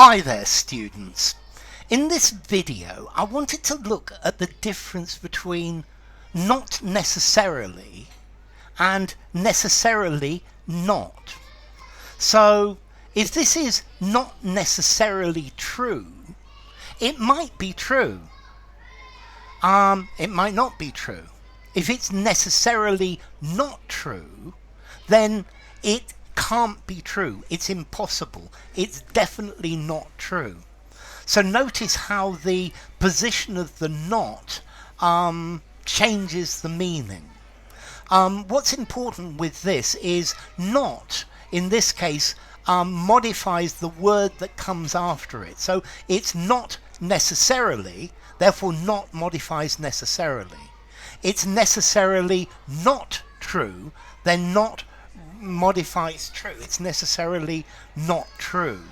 Hi there, students. In this video I wanted to look at the difference between not necessarily and necessarily not. So if this is not necessarily true, it might be true. It might not be true. If it's necessarily not true, then it can't be true. It's impossible. It's definitely not true. So notice how the position of the not changes the meaning. What's important with this is not, in this case, modifies the word that comes after it. So it's not necessarily, therefore not modifies necessarily. It's necessarily not true, then not modifies true. It's necessarily not true.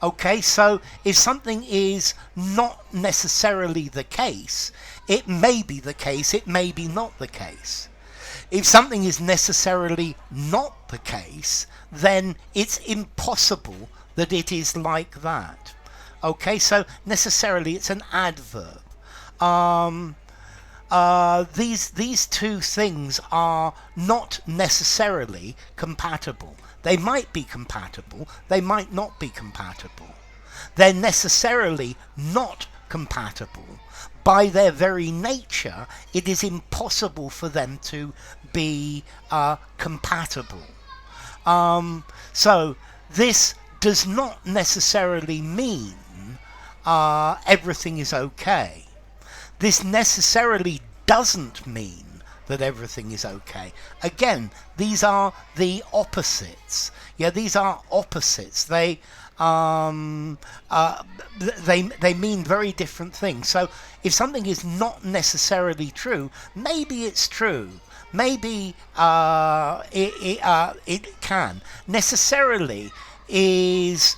Okay, so if something is not necessarily the case, it may be the case, it may be not the case. If something is necessarily not the case, then it's impossible that it is like that. Okay, so necessarily it's an adverb. These two things are not necessarily compatible. They might be compatible, they might not be compatible. They're necessarily not compatible. By their very nature, it is impossible for them to be compatible. So this does not necessarily mean everything is okay. This necessarily doesn't mean that everything is okay. Again, these are the opposites. Yeah, these are opposites. They mean very different things. So if something is not necessarily true, maybe it's true. Maybe it can. Necessarily is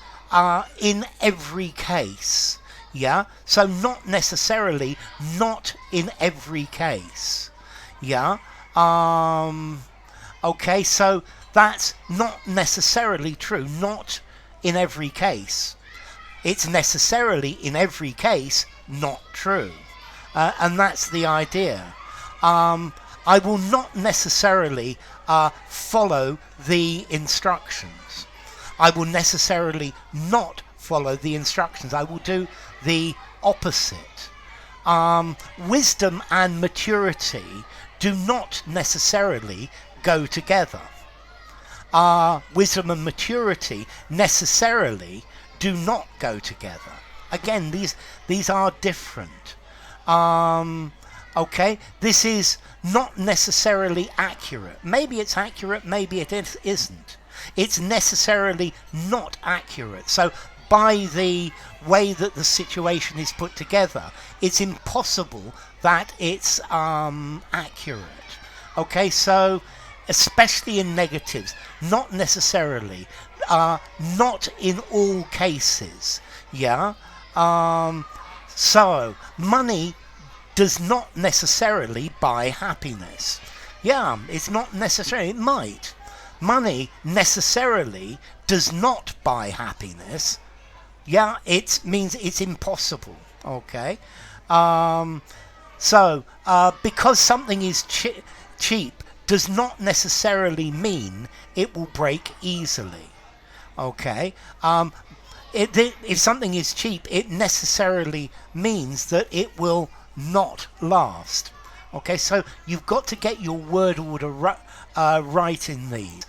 in every case. Yeah, so not necessarily, not in every case. Yeah, okay, so that's not necessarily true, not in every case. It's necessarily in every case not true, and that's the idea. I will not necessarily follow the instructions. I will necessarily not follow the instructions. I will do the opposite. Wisdom and maturity do not necessarily go together. Wisdom and maturity necessarily do not go together. Again, these are different. Okay, this is not necessarily accurate. Maybe it's accurate, maybe it isn't. It's necessarily not accurate. So by the way that the situation is put together, it's impossible that it's accurate. Okay, so especially in negatives, not necessarily, not in all cases. Yeah, so money does not necessarily buy happiness. Yeah, it's not necessarily, it might. Money necessarily does not buy happiness. Yeah, it means it's impossible. Okay, so because something is cheap does not necessarily mean it will break easily. Okay, if something is cheap, it necessarily means that it will not last. Okay, so you've got to get your word order right in these.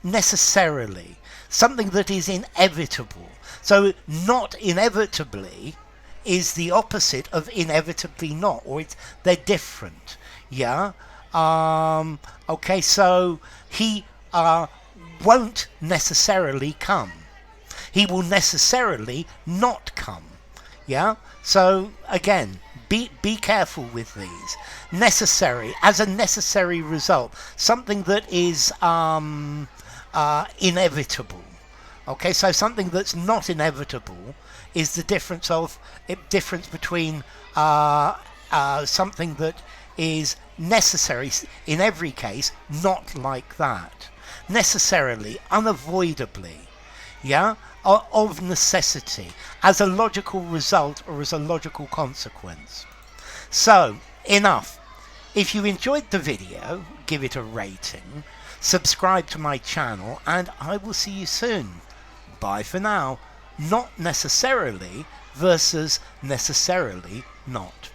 Necessarily, something that is inevitable. So not inevitably is the opposite of inevitably not, or they're different. Yeah. Okay, so he won't necessarily come. He will necessarily not come. Yeah. So again, be careful with these. Necessary, as a necessary result, something that is inevitable. Okay, so something that's not inevitable is the difference between something that is necessary in every case, not like that. Necessarily, unavoidably. Yeah, of necessity, as a logical result or as a logical consequence. So, enough. If you enjoyed the video, give it a rating, subscribe to my channel, and I will see you soon. Bye for now. Not necessarily versus necessarily not.